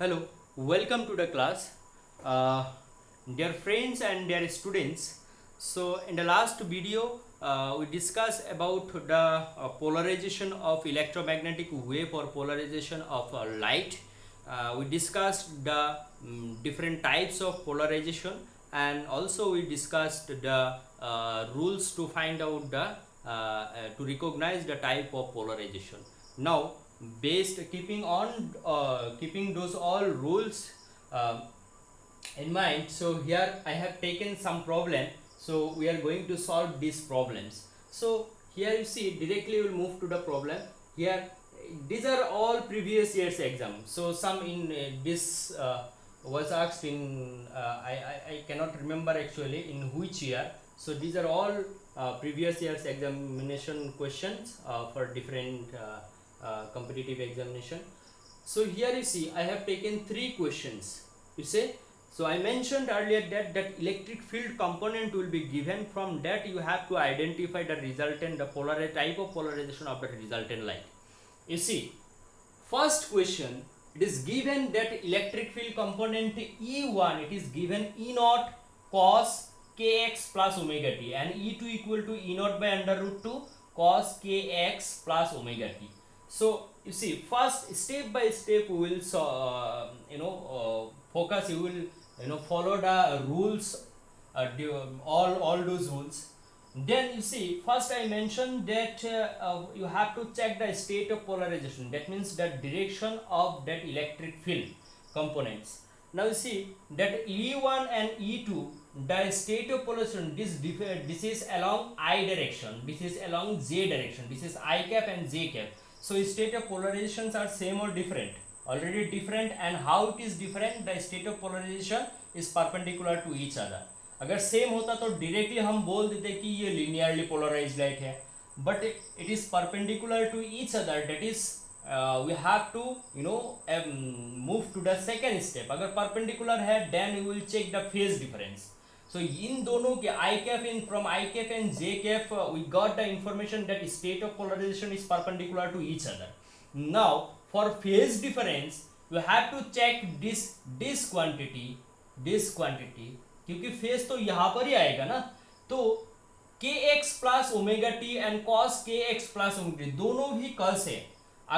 Hello, welcome to the class. Dear friends and dear students, so in the last video we discussed about the polarization of electromagnetic wave or polarization of light. We discussed the different types of polarization, and also we discussed the rules to find out the to recognize the type of polarization. Now based keeping those all rules uh, in mind, so here I have taken some problem, so we are going to solve these problems. So here you see directly we will move to the problem. Here these are all previous years exam, so some in this was asked in I cannot remember actually in which year. So these are all previous years examination questions for different competitive examination. So here you see I have taken three questions. You say, so I mentioned earlier that electric field component will be given. From that you have to identify the resultant, the type of polarization of the resultant light. You see, first question, it is given that electric field component E1, it is given E naught cos kx plus omega t, and E2 equal to E naught by under root 2 cos kx plus omega t. So you see, first step by step we will focus. You will follow the rules, all those rules. Then you see, first I mentioned that you have to check the state of polarization. That means the direction of that electric field components. Now you see that E1 and E2, the state of polarization, this is along I direction, this is along J direction, this is I cap and J cap. So state of polarizations are same or different? Already different. And how it is different? The state of polarization is perpendicular to each other. अगर same होता तो directly हम बोल देते कि ये linearly polarized light है, but it is perpendicular to each other. That is we have to move to the second step. अगर perpendicular है then we will check the phase difference. So इन दोनों के I cap in from I cap and J cap we got the information that state of polarization is perpendicular to each other. Now for phase difference you have to check this quantity, क्योंकि phase तो यहाँ पर ही आएगा ना. तो kx plus omega T and cos kx plus omega T दोनों भी कर्स है.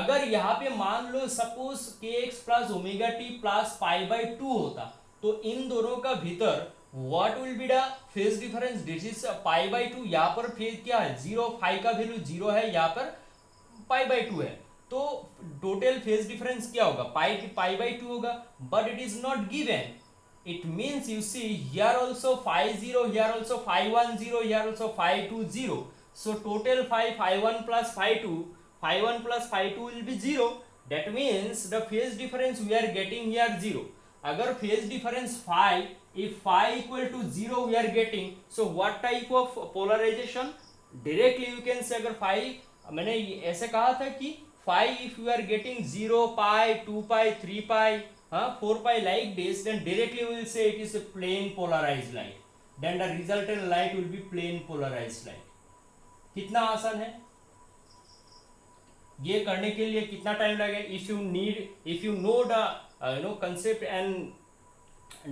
अगर यहाँ पे मान लो suppose kx plus omega T plus pi by 2 होता, तो इन दोनों का भीतर what will be the phase difference? This is pi by 2. यहाँ पर फेज क्या है? 0. फाई का वैल्यू 0 है, यहाँ पर पाई बाई 2 है. तो टोटल फेज डिफरेंस क्या होगा? पाई बाई 2 होगा. But it is not given. It means you see here also phi 0, here also phi 1 0, here also phi 2 0. So total phi 1 plus phi 2 plus phi 2 will be 0. That means the phase difference we are getting here 0. अगर phase difference phi, if phi equal to 0 we are getting, so what type of polarization? Directly you can say, अगर phi, मैंने ऐसे कहा था कि phi if you are getting 0 pi 2 pi 3 pi 4 pi like this, then directly we will say it is a plane polarized light. Then the resultant light will be plane polarized light. कितना आसान है ये करने के लिए? कितना time लगेगा? if you know the concept and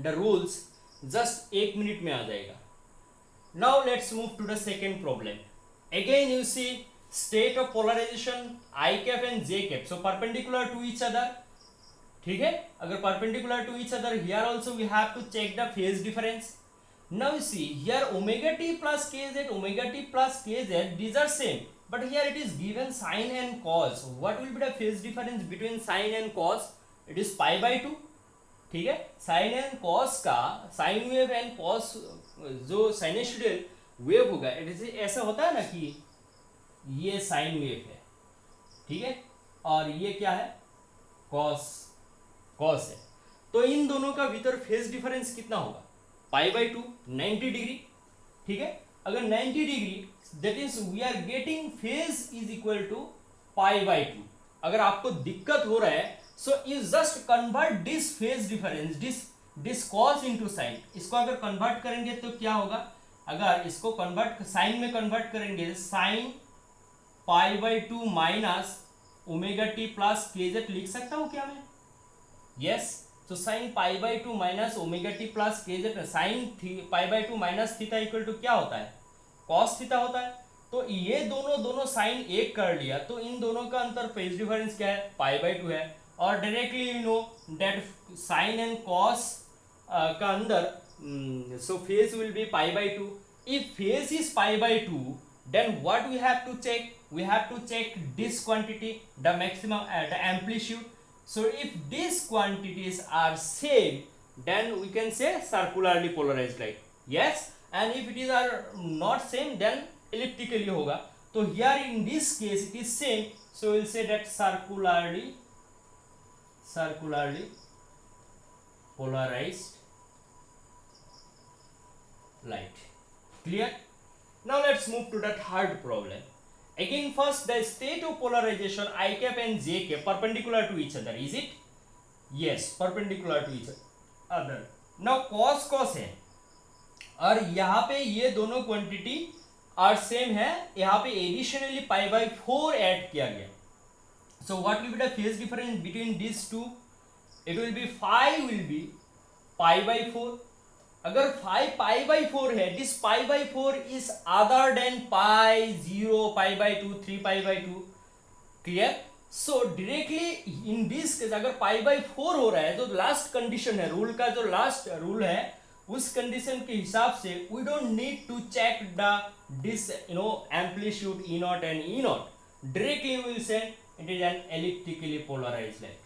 the rules, just 1 minute में आ जाएगा. Now let's move to the second problem. Again you see state of polarization I cap and J cap, so perpendicular to each other. ठीक है, अगर perpendicular to each other, here also we have to check the phase difference. Now you see here omega t plus kz, these are same, but here it is given sine and cos. What will be the phase difference between sine and cos? It is pi by 2. ठीक है, sign and cos का, sine wave and cos जो sinusoidal wave होगा, it is ऐसा होता है ना कि ये साइन वेव है, ठीक है, और ये क्या है? कॉस है. तो इन दोनों का भीतर फेज डिफरेंस कितना होगा? Pi by 2, 90 degree. ठीक है, अगर 90 degree, that is we are getting phase is equal to pi by 2. अगर आपको दिक्कत हो रहा है, so you just convert this phase difference, this cos into sine. इसको अगर कन्वर्ट करेंगे तो क्या होगा? अगर इसको कन्वर्ट साइन में कन्वर्ट करेंगे, sine pi by 2 minus omega T plus KZ लिख सकता हूं क्या मैं? yes. So sin pi by 2 minus omega t plus kz, sin pi by 2 minus theta equal to क्या होता है, cos थीटा होता है। तो ये दोनों साइन एक कर लिया, तो इन दोनों का अंतर फेज डिफरेंस क्या है, पाई बाई 2 है। और directly you know that sine and cos का अंदर, so phase will be pi by 2. If phase is pi by 2, then what we have to check, we have to check this quantity, the maximum the amplitude. So if these quantities are same, then we can say circularly polarized light, yes. And if it is are not same, then elliptically होगा। तो here in this case it is same, so we'll say that circularly polarized light. Clear? Now let's move to the third problem. Again, first the state of polarization I cap and j cap perpendicular to each other, is it? Yes, perpendicular to each other. Now cos है, और यहाँ पे ये दोनों quantity are same है, यहाँ पे additionally pi by 4 add किया गया। So what will be the phase difference between these two? It will be phi will be pi by 4. अगर phi pi by 4 है, this pi by 4 is other than pi 0, pi by 2, 3 pi by 2. Clear? So directly in this case अगर pi by 4 हो रहा है, जो last condition है, rule का जो लास्ट रूल है, उस कंडीशन के हिसाब से we don't need to check the this amplitude E naught and E naught. Directly we will say it is an elliptically polarized light.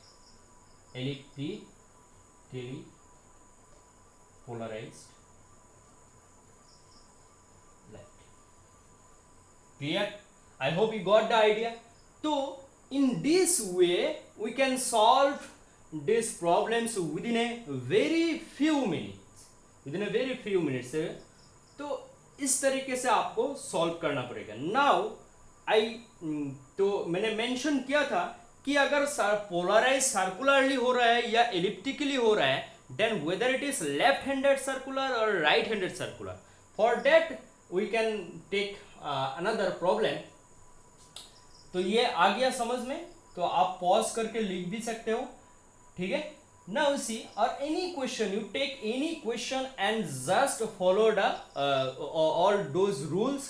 Elliptically polarized light. Clear? I hope you got the idea. So in this way we can solve these problems within a very few minutes. तो इस तरीके से आपको solve करना पड़ेगा। Now तो मैंने mention किया था कि अगर पोलराइज सर्कुलरली हो रहा है या एलिप्टिकली हो रहा है, then whether it is left handed circular or right handed circular, for that we can take another problem. तो ये आ गया समझ में, तो आप पॉज करके लिख भी सकते हो, ठीक है। Now see, or any question, you take any question and just follow the all those rules,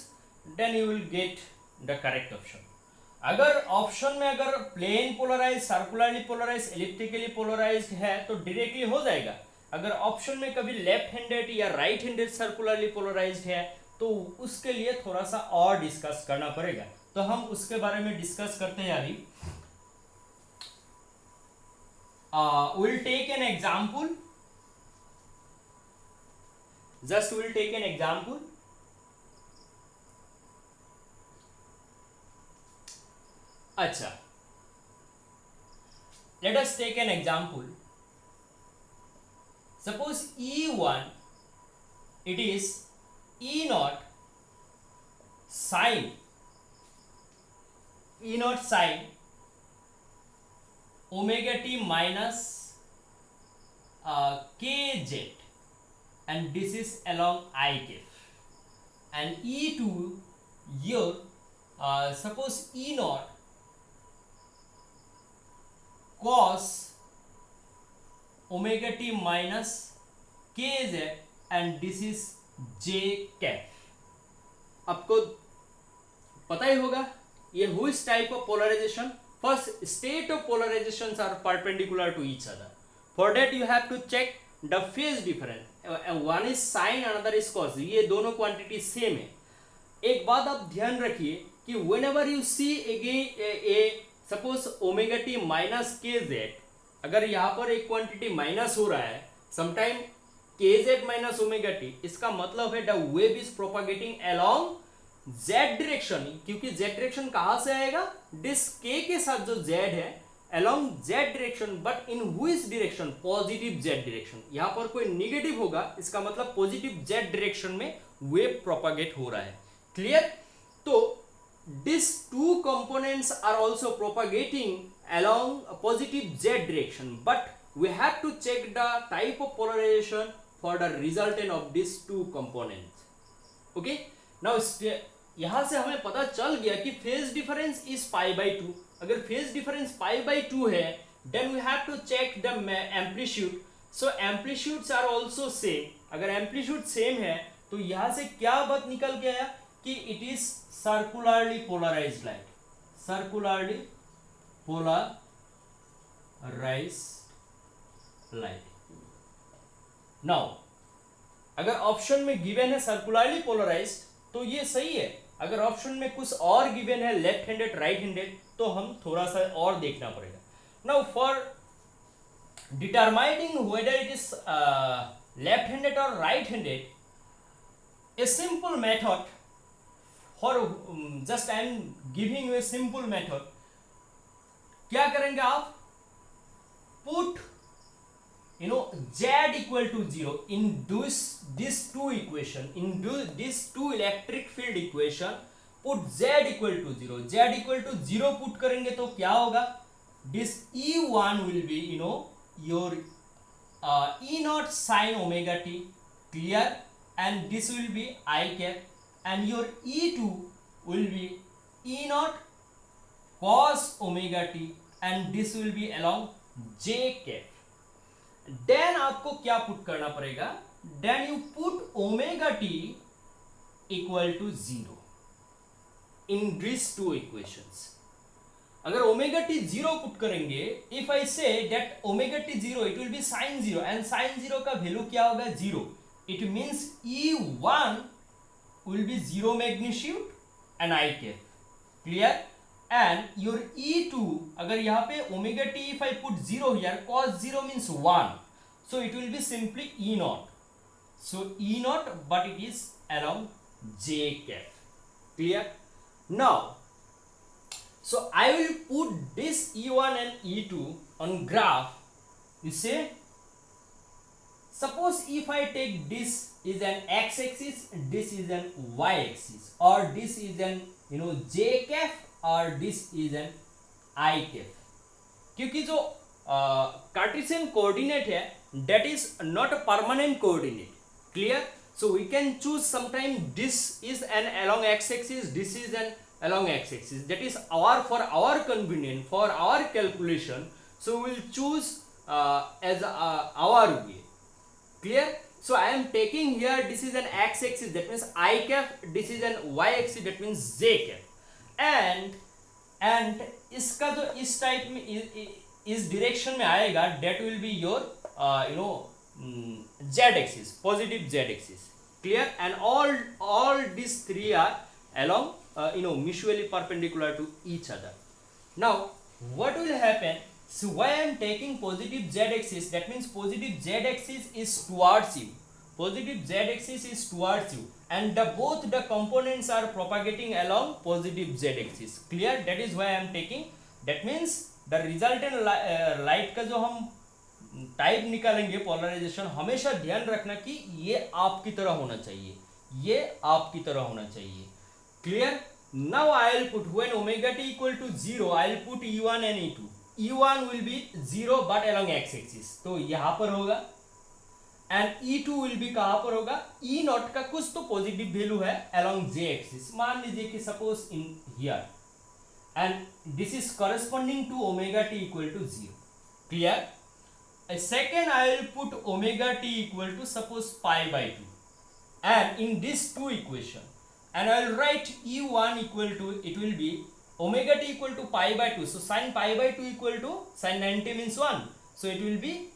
then you will get the correct option. अगर ऑप्शन में अगर plane polarize, circularly polarize, elliptically polarized है तो डायरेक्टली हो जाएगा। अगर option में कभी लेफ्ट हैंडेड या राइट हैंडेड सर्कुलरली पोलराइज्ड है तो उसके लिए थोड़ा सा और डिस्कस करना पड़ेगा, तो हम उसके बारे में डिस्कस करते हैं अभी। We'll take an example. We'll take an example. अच्छा, let us take an example. Suppose E1, it is E naught sine omega t minus kz, and this is along I cap, and E2 your suppose E naught cos omega t minus kz, and this is j cap. आपको पता ही होगा ये which type of polarization. First, state of polarizations are perpendicular to each other. For that you have to check the phase difference. One is sine, another is cos. ये दोनों quantity same है। एक बात आप ध्यान रखिए कि whenever you see again a suppose omega t minus kz, अगर यहाँ पर एक क्वांटिटी माइनस हो रहा है, sometime kz minus omega t, इसका मतलब है the wave is propagating along z direction, क्योंकि z डायरेक्शन कहां से आएगा, डिस k के साथ जो z है along z direction, but in which direction, positive z direction. यहां पर कोई निगेटिव होगा, इसका मतलब पॉजिटिव z डायरेक्शन में वेव प्रोपागेट हो रहा है। क्लियर? तो these two components are also propagating along a positive z direction, but we have to check the type of polarization for the resultant of these two components. Okay, now यहां से हमें पता चल गया कि phase difference is pi by 2। अगर phase difference pi by 2 है, then we have to check the amplitude. So amplitudes are also same. अगर एम्पलीट्यूड सेम है तो यहां से क्या बात निकल के आया कि it is circularly polarised light, circularly polarised light. Now अगर ऑप्शन में गिवन है सर्कुलरली पोलराइज्ड तो ये सही है. अगर ऑप्शन में कुछ और गिवन है लेफ्ट हैंडेड राइट हैंडेड तो हम थोड़ा सा और देखना पड़ेगा. Now for determining whether it is left handed or right handed, a simple method for just I am giving you a simple method. क्या करेंगे आप, put z equal to 0 in this two equation, in this two electric field equation, put z equal to 0. z equal to 0 put करेंगे तो क्या होगा, this E1 will be your E naught sin omega t, clear, and this will be I cap, and your E2 will be E naught cos omega t, and this will be along j cap. Then आपको क्या put करना पड़ेगा, then you put omega t equal to 0 in these two equations. अगर omega T 0 put करेंगे, if I say that omega T 0 it will be sine 0 and sine 0 का value क्या होगा 0. It means E1 will be 0 magnitude and I cap, clear. And your E2 अगर यहाँ पे omega T if I put 0 here cos 0 means 1, so it will be simply E naught, so E naught but it is along j cap, clear. Now so I will put this E1 and E2 on graph. You see, suppose if I take this is an x axis, this is an y axis, or this is an j cap, or this is an I cap. क्योंकि जो Cartesian coordinate है that is not a permanent coordinate, clear. So we can choose sometime this is an along x axis, this is an along x axis, that is for our convenience, for our calculation, so we will choose as our way, clear. So I am taking here this is an x axis, that means I cap, this is an y axis, that means j cap, and इसका जो इस type में इस direction में आएगा that will be your z axis, positive z axis, clear. And all these three are along mutually perpendicular to each other. Now what will happen, so why I am taking positive z axis, that means positive z axis is towards you, positive z axis is towards you, and both the components are propagating along positive z axis, clear. That is why I am taking, that means the resultant light का जो हम type निकालेंगे polarisation, हमेशा ध्यान रखना कि ये आपकी तरह होना चाहिए, ये आपकी तरह होना चाहिए, clear. Now I will put when omega t equal to 0, I will put E1 and E2. E1 will be 0 but along x axis, तो यहाँ पर होगा, and E2 will be कहाँ पर होगा, E naught का कुछ तो पॉजिटिव वैल्यू है along j axis, मान लीजिए कि suppose in here, and this is corresponding to omega t equal to 0, clear. A second I will put omega t equal to suppose pi by 2, and in these two equation, and I will write E1 equal to, it will be omega t equal to pi by 2, so sin pi by 2 equal to sin 90 means 1, so it will be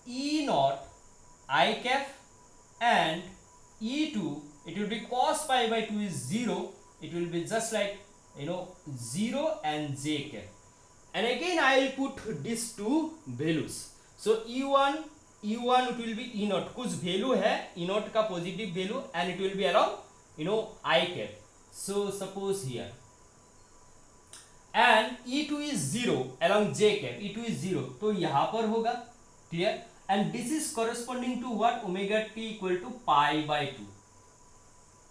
E naught I cap, and E2 it will be cos pi by 2 is 0, it will be just like 0 and j cap, and again I will put these two values, so E1 it will be E naught, कुछ value है E naught का positive value, and it will be along I cap, so suppose here, and E2 is 0 along j cap, E2 is 0, तो यहाँ पर होगा, clear. And this is corresponding to what, omega t equal to pi by 2.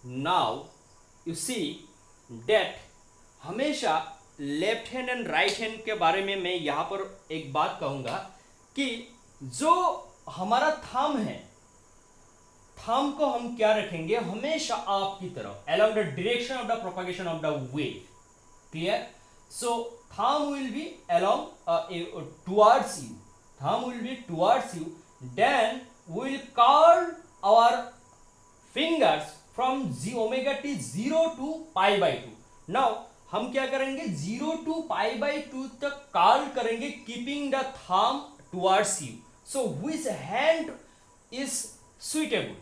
Now you see that हमेशा left hand and right hand के बारे में मैं यहाँ पर एक बात कहूँगा कि जो हमारा थंब है, थंब को हम क्या रखेंगे, हमेशा आपकी तरफ along the direction of the propagation of the wave, clear. So thumb will be along towards you, thumb will be towards you, then we will curl our fingers from omega t 0 to pi by 2. now हम क्या करेंगे 0 to pi by 2 तक curl करेंगे keeping the thumb towards you. So which hand is suitable,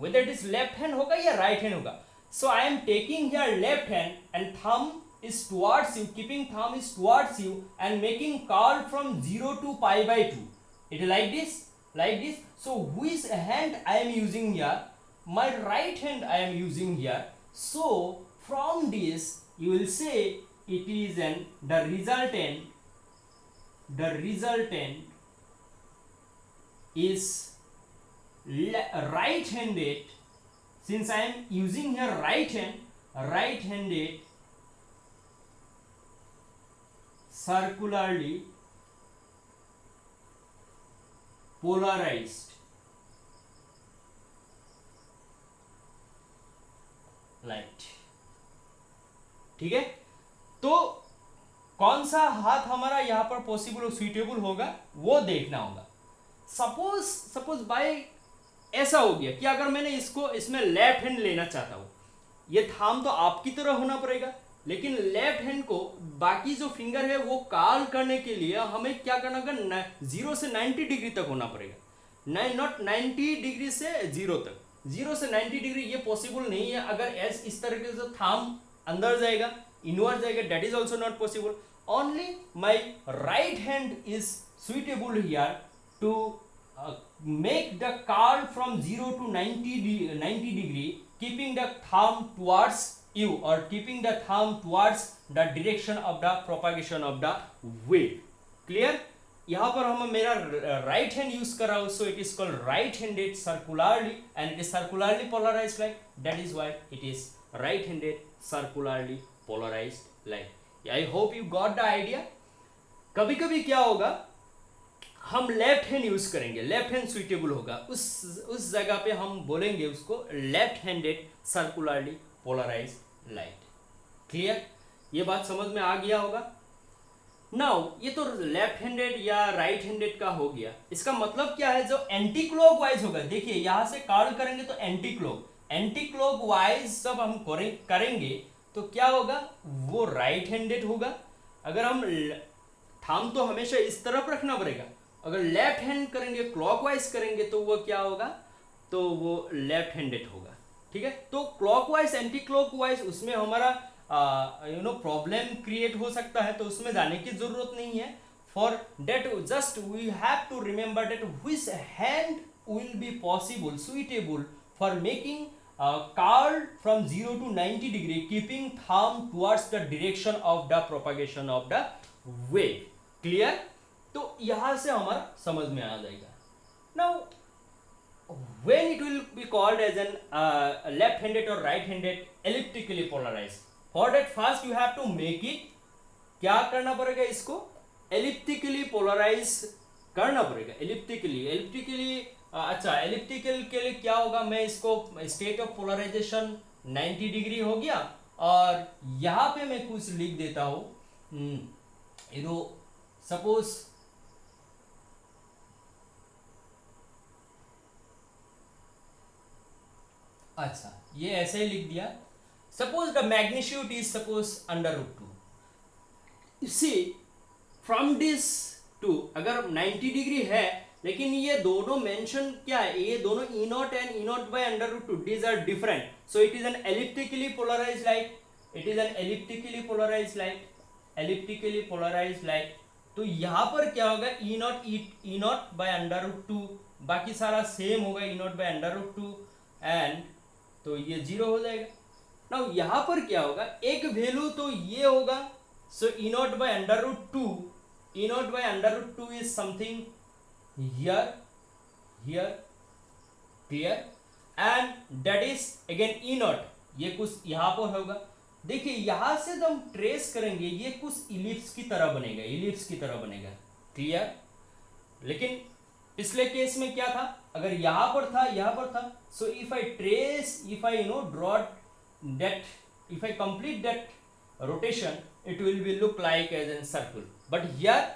whether it is left hand होगा या right hand होगा. So I am taking here left hand and thumb is towards you, keeping thumb is towards you and making curl from 0 to pi by 2. It is like this, like this. So which hand I am using here? My right hand I am using here. So from this you will say it is the resultant is right handed. Since I am using here right handed circularly polarized light. ठीक है, तो कौन सा हाथ हमारा यहाँ पर possible suitable होगा वो देखना होगा. सपोज बाय ऐसा हो गया कि अगर मैंने इसको इसमें लेफ्ट हैंड लेना चाहता हूँ, ये थाम तो आपकी तरह होना पड़ेगा, लेकिन लेफ्ट हैंड को बाकी जो फिंगर है वो कर्ल करने के लिए हमें क्या करना होगा, 0 से 90 डिग्री तक होना पड़ेगा. नॉट 90 डिग्री से 0 तक, 0 से 90 डिग्री ये पॉसिबल नहीं है. अगर इस तरीके से थाम अंदर जाएगा, इनवर्ड जाएगा, that is also not possible. Only my right hand is suitable here to make the curl from 0 to 90 degree, keeping the thumb towards you or keeping the thumb towards the direction of the propagation of the wave. Clear? यहाँ पर हम मेरा right hand use कर रहा हूँ, so it is called right handed circularly and it is circularly polarized light. That is why it is right handed circularly polarized light. I hope you got the idea. कभी कभी क्या होगा, हम left hand use करेंगे, left hand suitable होगा, उस जगह पे हम बोलेंगे उसको left handed circularly polarised light. Clear? ये बात समझ में आ गया होगा. नाउ ये तो लेफ्ट हैंडेड या राइट हैंडेड का हो गया. इसका मतलब क्या है, जो एंटी क्लॉकवाइज होगा, देखिए यहां से कर्ल करेंगे तो एंटी क्लॉकवाइज जब हम करेंगे तो क्या होगा, वो राइट हैंडेड होगा. अगर हम थंब तो हमेशा इस तरफ रखना पड़ेगा, अगर लेफ्ट हैंड करेंगे क्लॉकवाइज करेंगे तो वो क्या होगा, तो वो लेफ्ट हैंडेड होगा. ठीक है, तो क्लॉकवाइज एंटी क्लॉकवाइज उसमें हमारा प्रॉब्लम क्रिएट हो सकता है, तो उसमें जाने की जरूरत नहीं है. For that just we have to remember that which hand will be possible suitable for making curl from 0 to 90 degree, keeping thumb towards the direction of the propagation of the wave. Clear? तो यहां से हमारा समझ में आ जाएगा. Now when it will be called as an left handed और right handed elliptically polarized, for that first you have to make it, क्या करना पड़ेगा, इसको एलिप्टिकली पोलराइज करना पड़ेगा. एलिप्टिकली अच्छा, एलिप्टिकल के लिए क्या होगा, मैं इसको स्टेट ऑफ पोलराइजेशन 90 डिग्री हो गया और यहां पे मैं कुछ लिख देता हूं. सपोज अच्छा, ये ऐसे ही लिख दिया. Suppose the magnitude is suppose √2. See from this to, अगर 90 डिग्री है, लेकिन ये दोनों मेंशन क्या है, ये दोनों E0 and E0 by √2 these are different, so it is an elliptically polarized light. It is an elliptically polarized light. तो यहाँ पर क्या होगा, E0 by √2, बाकी सारा सेम होगा, E0 by √2 एंड तो ये 0 हो जाएगा. नाउ यहाँ पर क्या होगा, एक वैल्यू तो ये होगा, सो E0 by √2 is something here, clear, and that is again E0, ये कुछ यहाँ पर होगा. देखिए यहां से जब हम ट्रेस करेंगे ये कुछ इलिप्स की तरह बनेगा. क्लियर? लेकिन पिछले केस में क्या था, अगर यहां पर था, so if I draw that, if I complete that rotation, it will be look like as a circle. But here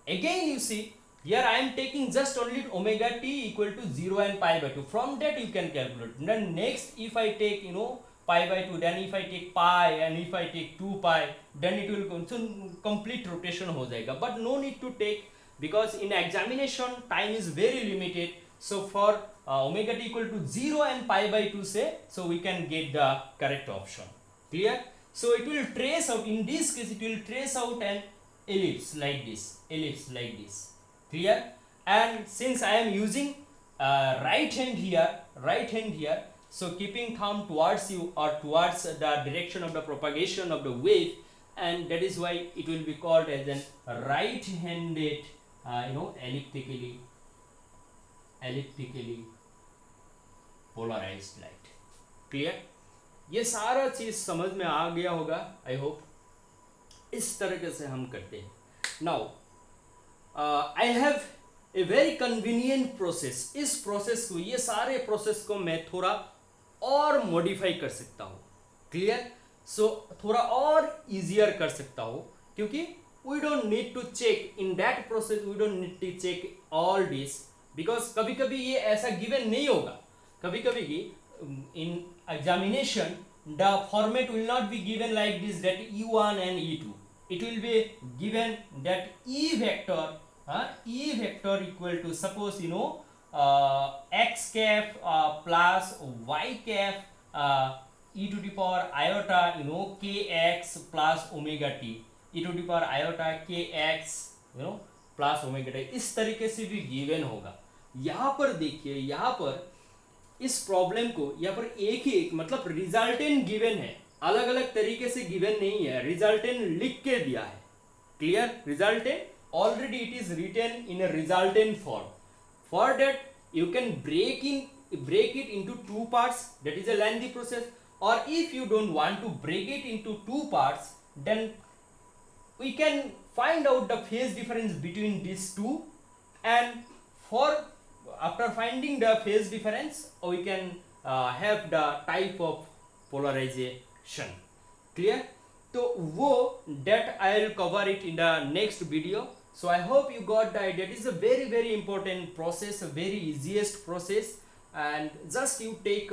again you see, here I am taking just only omega t equal to 0 and pi by 2. From that you can calculate. Then next if I take pi by 2, then if I take pi and if I take 2 pi, then it will so complete rotation हो जाएगा. But no need to take, because in examination time is very limited. So for omega t equal to 0 and pi by 2 say, so we can get the correct option. Clear? So it will trace out, in this case it will trace out an ellipse like this, clear? And since I am using right hand here, so keeping thumb towards you or towards the direction of the propagation of the wave, and that is why it will be called as an right handed elliptically polarized light. Clear? ये सारा चीज समझ में आ गया होगा, I hope. इस तरीके से हम करते हैं. Now I have a very convenient process. इस प्रोसेस को, ये सारे प्रोसेस को मैं थोड़ा और मॉडिफाई कर सकता हूँ. क्लियर? सो थोड़ा और इजियर कर सकता हूँ, क्योंकि we don't need to check in that process, we don't need to check all this, because कभी कभी ये ऐसा गिवन नहीं होगा. कभी कभी in examination the format will not be given like this, that e1 and e2. It will be given that e vector equal to, suppose x cap plus y cap e to the power iota kx plus omega t, e to the power iota kx plus omega t. इस तरीके से भी given होगा. यहाँ पर देखिए, यहाँ पर इस प्रॉब्लम को यहाँ पर एक मतलब रिजल्टेंट गिवन है, अलग अलग तरीके से गिवन नहीं है, रिजल्टेंट लिख के दिया है. Clear? Resultant already it is written in a resultant form. For that you can break it into two parts, that is a lengthy process. Or if you don't want to break it into two parts, then we can find out the phase difference between these two, and after finding the phase difference we can have the type of polarization. Clear? So that I will cover it in the next video. So I hope you got the idea. It is a very important process, a very easiest process, and just you take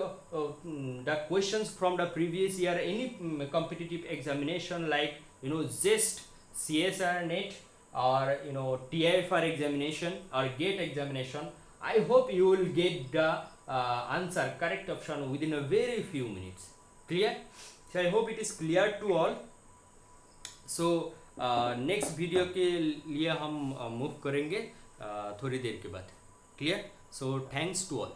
the questions from the previous year, any competitive examination like JEST, CSR NET, or TIFR examination or GATE examination. I hope you will get the answer, correct option within a very few minutes. Clear? So I hope it is clear to all. So next video के लिए हम move करेंगे थोड़ी देर के बाद. Clear? So thanks to all.